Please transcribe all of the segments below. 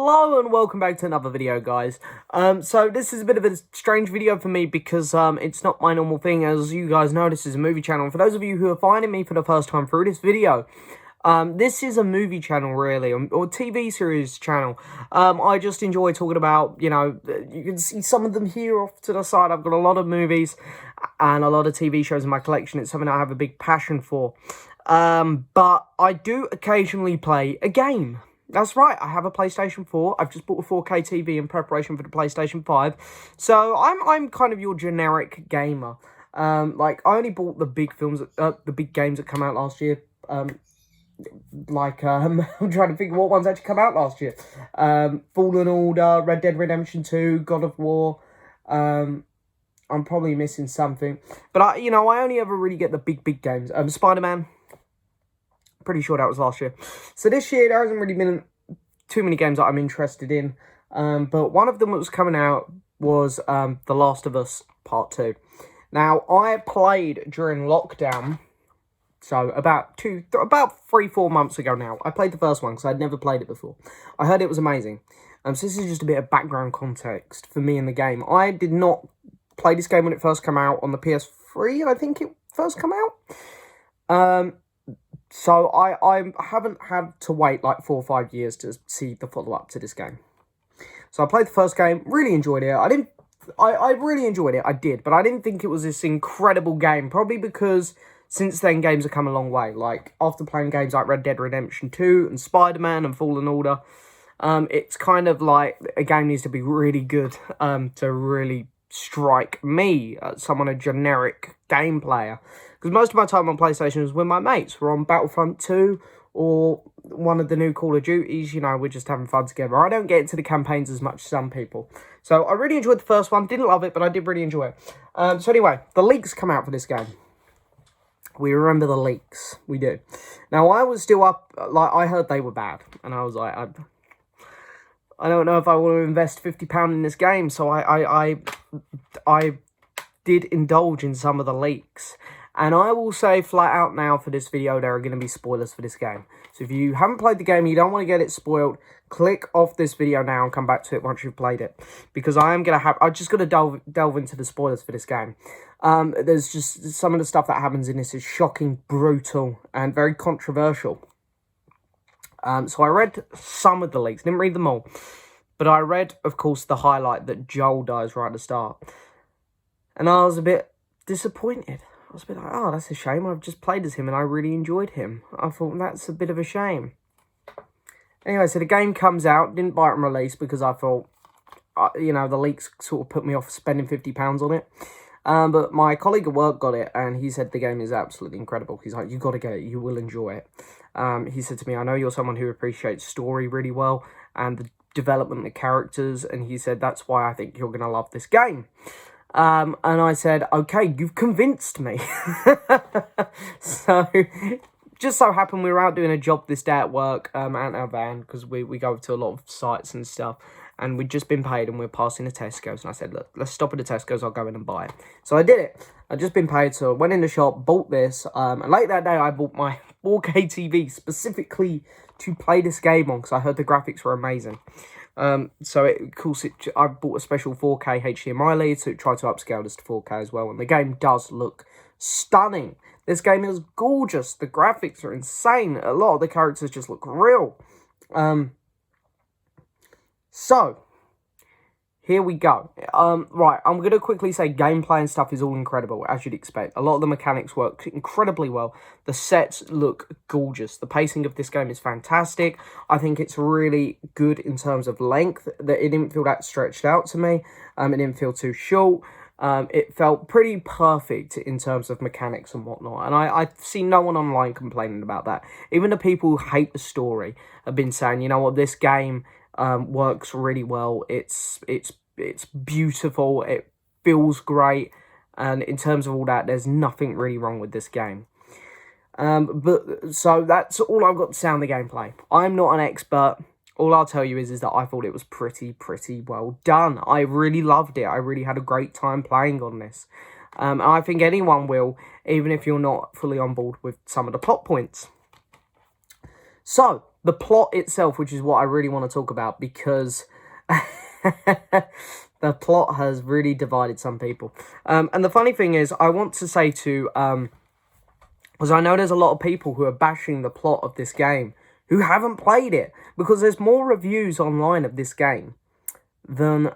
Hello and welcome back to another video, guys. So this is a bit of a strange video for me because it's not my normal thing. As you guys know, this is a movie channel. And for those of you who are finding me for the first time through this video, this is a movie channel, really, or TV series channel. I just enjoy talking about, you know, you can see some of them here off to the side. I've got a lot of movies and a lot of TV shows in my collection. It's something I have a big passion for. But I do occasionally play a game. That's right, I have a PlayStation 4. I've just bought a 4K TV in preparation for the PlayStation 5. So I'm kind of your generic gamer. Like, I only bought the big films, the big games that come out last year. I'm trying to think what ones actually come out last year. Fallen Order, Red Dead Redemption 2, God of War. I'm probably missing something. But, I only ever really get the big games. Spider-Man. Pretty sure that was last year. So this year, there hasn't really been too many games that I'm interested in. But one of them that was coming out was The Last of Us Part 2. Now, I played during lockdown. So about 3-4 months ago now. I played the first one because I'd never played it before. I heard it was amazing. So this is just a bit of background context for me in the game. I did not play this game when it first came out on the PS3. I think it first came out. So I haven't had to wait like 4 or 5 years to see the follow-up to this game. So I played the first game, really enjoyed it. I really enjoyed it, I did. But I didn't think it was this incredible game. Probably because since then games have come a long way. Like, after playing games like Red Dead Redemption 2 and Spider-Man and Fallen Order, it's kind of like a game needs to be really good to really strike me, someone a generic game player. Because most of my time on PlayStation was with my mates. We're on Battlefront 2 or one of the new Call of Duties. You know, we're just having fun together. I don't get into the campaigns as much as some people. So I really enjoyed the first one. Didn't love it, but I did really enjoy it. So anyway, the leaks come out for this game. We remember the leaks. We do. Now, I was still up. Like, I heard they were bad. And I was like, I don't know if I want to invest £50 in this game. So I did indulge in some of the leaks. And I will say flat out now for this video, there are going to be spoilers for this game. So if you haven't played the game, you don't want to get it spoiled, click off this video now and come back to it once you've played it. Because I'm just going to delve into the spoilers for this game. There's just some of the stuff that happens in this is shocking, brutal, and very controversial. So I read some of the leaks, didn't read them all. But I read, of course, the highlight that Joel dies right at the start. And I was a bit disappointed. I was a bit like, oh, that's a shame. I've just played as him and I really enjoyed him. I thought, that's a bit of a shame. Anyway, so the game comes out. Didn't buy it on release because I thought, the leaks sort of put me off spending £50 on it. But my colleague at work got it and he said the game is absolutely incredible. He's like, you got to get it. You will enjoy it. He said to me, I know you're someone who appreciates story really well and the development of characters. And he said, that's why I think you're going to love this game. And I said, okay, you've convinced me. So, just so happened we were out doing a job this day at work, out in our van, because we go to a lot of sites and stuff, and we'd just been paid, and we were passing the Tesco's, and I said, look, let's stop at the Tesco's, I'll go in and buy it. So I did it. I'd just been paid, so I went in the shop, bought this, and late that day, I bought my 4K TV specifically to play this game on, because I heard the graphics were amazing. So of course I bought a special 4K HDMI lead to try to upscale this to 4K as well, and the game does look stunning. This game is gorgeous. The graphics are insane. A lot of the characters just look real. So here we go. Right, I'm going to quickly say gameplay and stuff is all incredible, as you'd expect. A lot of the mechanics work incredibly well. The sets look gorgeous. The pacing of this game is fantastic. I think it's really good in terms of length. That it didn't feel that stretched out to me. It didn't feel too short. It felt pretty perfect in terms of mechanics and whatnot. And I've seen no one online complaining about that. Even the people who hate the story have been saying, you know what, this game works really well. It's beautiful. It feels great, and in terms of all that, there's nothing really wrong with this game. So that's all I've got to say on the gameplay. I'm not an expert. All I'll tell you is that I thought it was pretty well done. I really loved it. I really had a great time playing on this. And I think anyone will, even if you're not fully on board with some of the plot points. So, the plot itself, which is what I really want to talk about, because the plot has really divided some people. And the funny thing is, I want to say to, because I know there's a lot of people who are bashing the plot of this game who haven't played it, because there's more reviews online of this game than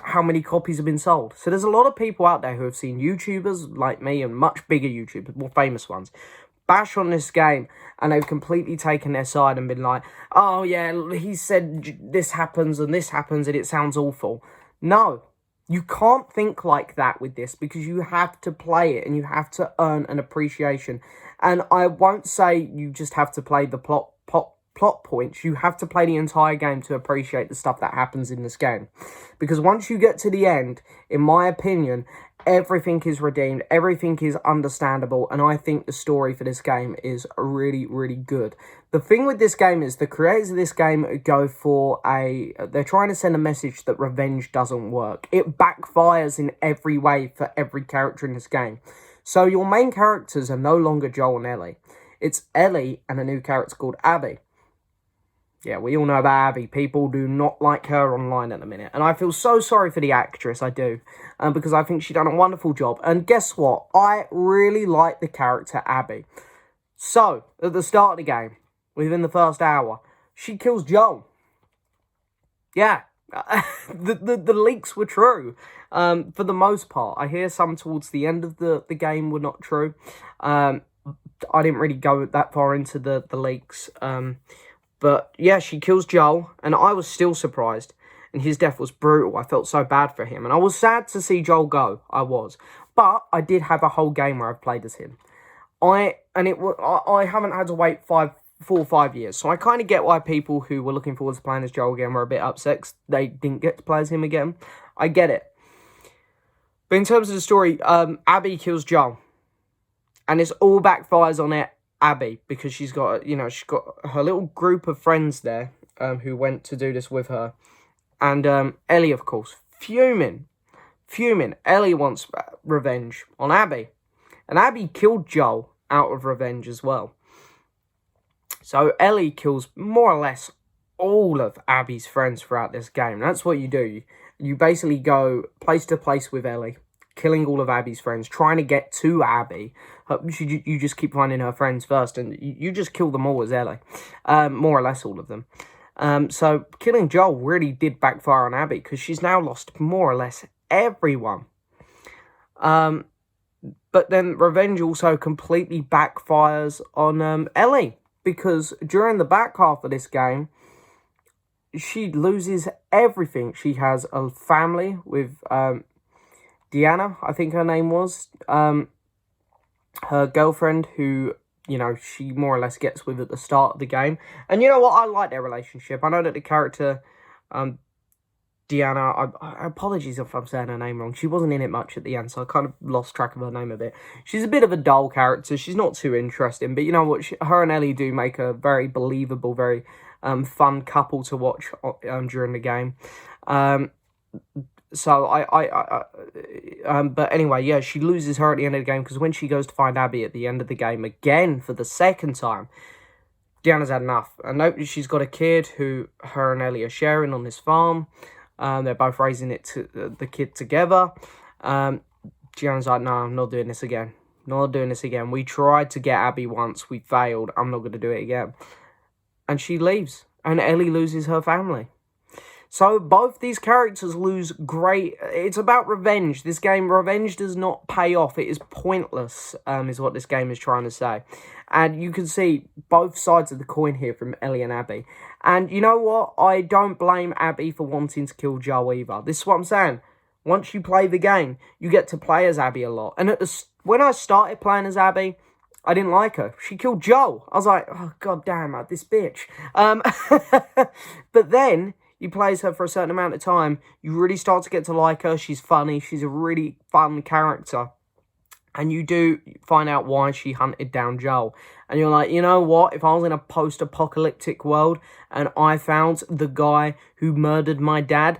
how many copies have been sold. So there's a lot of people out there who have seen YouTubers like me and much bigger YouTubers, more famous ones, bash on this game, and they've completely taken their side and been like, oh yeah, he said this happens and it sounds awful. No, you can't think like that with this, because you have to play it and you have to earn an appreciation. And I won't say you just have to play the plot points. You have to play the entire game to appreciate the stuff that happens in this game. Because once you get to the end, in my opinion, everything is redeemed, everything is understandable, and I think the story for this game is really, really good. The thing with this game is the creators of this game go for they're trying to send a message that revenge doesn't work. It backfires in every way for every character in this game. So your main characters are no longer Joel and Ellie. It's Ellie and a new character called Abby. Yeah, we all know about Abby. People do not like her online at the minute. And I feel so sorry for the actress, I do. Because I think she's done a wonderful job. And guess what? I really like the character Abby. So, at the start of the game, within the first hour, she kills Joel. Yeah, the leaks were true. For the most part. I hear some towards the end of the game were not true. I didn't really go that far into the leaks. But yeah, she kills Joel, and I was still surprised. And his death was brutal. I felt so bad for him. And I was sad to see Joel go. I was. But I did have a whole game where I've played as him. I haven't had to wait 4 or 5 years. So I kind of get why people who were looking forward to playing as Joel again were a bit upset 'cause they didn't get to play as him again. I get it. But in terms of the story, Abby kills Joel. And it's all backfires on Abby, because she's got her little group of friends there who went to do this with her. And Ellie, of course, fuming. Ellie wants revenge on Abby. And Abby killed Joel out of revenge as well. So Ellie kills more or less all of Abby's friends throughout this game. That's what you do. You basically go place to place with Ellie, killing all of Abby's friends, trying to get to Abby. You just keep finding her friends first, and you just kill them all as Ellie. More or less all of them. So killing Joel really did backfire on Abby, because she's now lost more or less everyone. But then revenge also completely backfires on Ellie, because during the back half of this game, she loses everything. She has a family with Deanna, I think her name was, her girlfriend, who, she more or less gets with at the start of the game. And you know what? I like their relationship. I know that the character, Deanna, apologies if I'm saying her name wrong. She wasn't in it much at the end, so I kind of lost track of her name a bit. She's a bit of a dull character. She's not too interesting. But you know what? Her and Ellie do make a very believable, very fun couple to watch during the game. But anyway, yeah, she loses her at the end of the game, because when she goes to find Abby at the end of the game again for the second time, Deanna's had enough. And notice she's got a kid who her and Ellie are sharing on this farm. They're both raising the kid together. Deanna's like, no, I'm not doing this again. Not doing this again. We tried to get Abby once. We failed. I'm not going to do it again. And she leaves. And Ellie loses her family. So both these characters lose great... It's about revenge. This game, revenge does not pay off. It is pointless, is what this game is trying to say. And you can see both sides of the coin here from Ellie and Abby. And you know what? I don't blame Abby for wanting to kill Joel either. This is what I'm saying. Once you play the game, you get to play as Abby a lot. And when I started playing as Abby, I didn't like her. She killed Joel. I was like, oh, god damn, this bitch. But then... you play as her for a certain amount of time, you really start to get to like her. She's funny. She's a really fun character. And you do find out why she hunted down Joel. And you're like, you know what? If I was in a post-apocalyptic world and I found the guy who murdered my dad,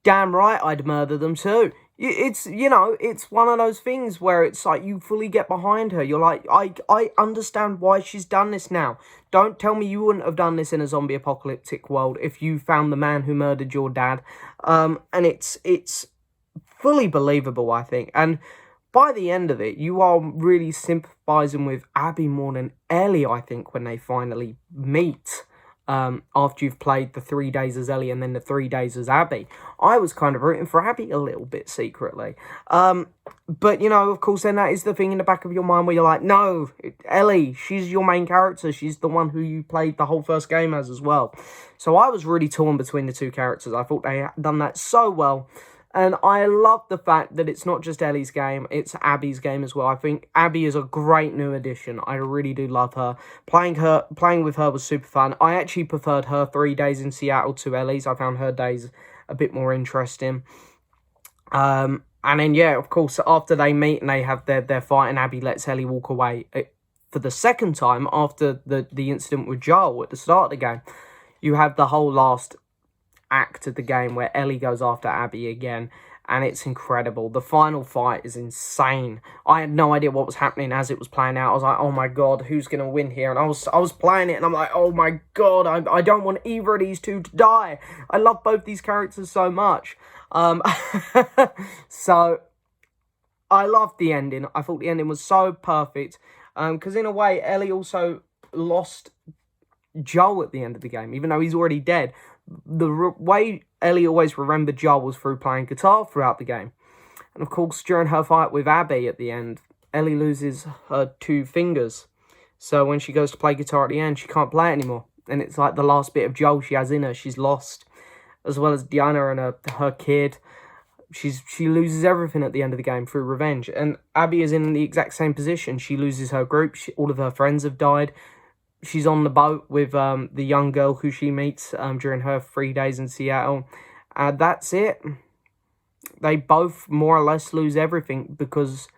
damn right I'd murder them too. It's, you know, it's one of those things where it's like you fully get behind her. You're like, I understand why she's done this now. Don't tell me you wouldn't have done this in a zombie apocalyptic world if you found the man who murdered your dad. And it's fully believable, I think. And by the end of it, you are really sympathizing with Abby more than Ellie, I think, when they finally meet. After you've played the 3 days as Ellie and then the 3 days as Abby. I was kind of rooting for Abby a little bit secretly. But, you know, of course, then that is the thing in the back of your mind where you're like, no, Ellie, she's your main character. She's the one who you played the whole first game as well. So I was really torn between the two characters. I thought they had done that so well. And I love the fact that it's not just Ellie's game, it's Abby's game as well. I think Abby is a great new addition. I really do love her. Playing with her was super fun. I actually preferred her 3 days in Seattle to Ellie's. I found her days a bit more interesting. And then, yeah, of course, after they meet and they have their fight and Abby lets Ellie walk away for the second time after the incident with Joel at the start of the game, you have the whole last act of the game where Ellie goes after Abby again, and it's incredible. The final fight is insane. I had no idea what was happening as it was playing out. I was like, oh my god, who's gonna win here? And I was playing it and I'm like, oh my god, I don't want either of these two to die. I love both these characters so much. So I loved the ending. I thought the ending was so perfect, because in a way Ellie also lost Joel at the end of the game, even though he's already dead. The way Ellie always remembered Joel was through playing guitar throughout the game. And of course, during her fight with Abby at the end, Ellie loses her 2 fingers. So when she goes to play guitar at the end, she can't play it anymore. And it's like the last bit of Joel she has in her, she's lost. As well as Diana and her kid. She loses everything at the end of the game through revenge. And Abby is in the exact same position. She loses her group. All of her friends have died. She's on the boat with the young girl who she meets during her 3 days in Seattle. That's it. They both more or less lose everything because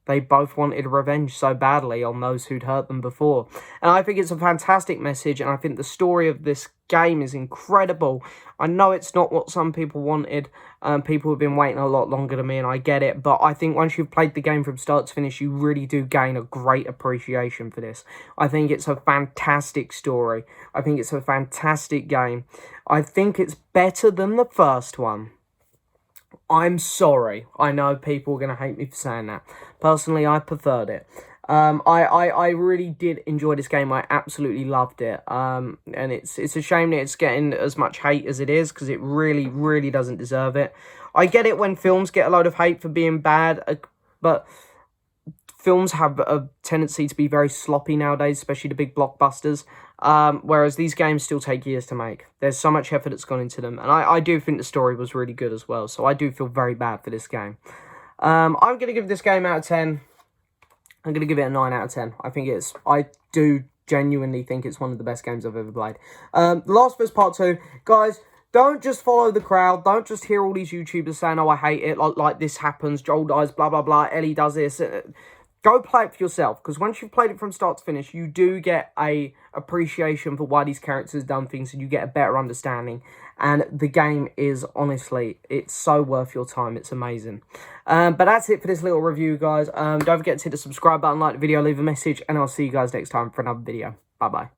they both wanted revenge so badly on those who'd hurt them before. And I think it's a fantastic message, and I think the story of this game is incredible. I know it's not what some people wanted. People have been waiting a lot longer than me, and I get it. But I think once you've played the game from start to finish, you really do gain a great appreciation for this. I think it's a fantastic story. I think it's a fantastic game. I think it's better than the first one. I'm sorry. I know people are going to hate me for saying that. Personally, I preferred it. I really did enjoy this game. I absolutely loved it. And it's a shame that it's getting as much hate as it is, because it really, really doesn't deserve it. I get it when films get a load of hate for being bad, but films have a tendency to be very sloppy nowadays, especially the big blockbusters. Whereas these games still take years to make. There's so much effort that's gone into them. And I do think the story was really good as well. So I do feel very bad for this game. I'm going to give this game out of 10. I'm going to give it a 9 out of 10. I do genuinely think it's one of the best games I've ever played. The Last of Us Part 2. Guys, don't just follow the crowd. Don't just hear all these YouTubers saying, oh, I hate it. Like this happens. Joel dies, blah, blah, blah. Ellie does this. Go play it for yourself, because once you've played it from start to finish, you do get a appreciation for why these characters have done things, and you get a better understanding. And the game is, honestly, it's so worth your time. It's amazing. But that's it for this little review, guys. Don't forget to hit the subscribe button, like the video, leave a message, and I'll see you guys next time for another video. Bye-bye.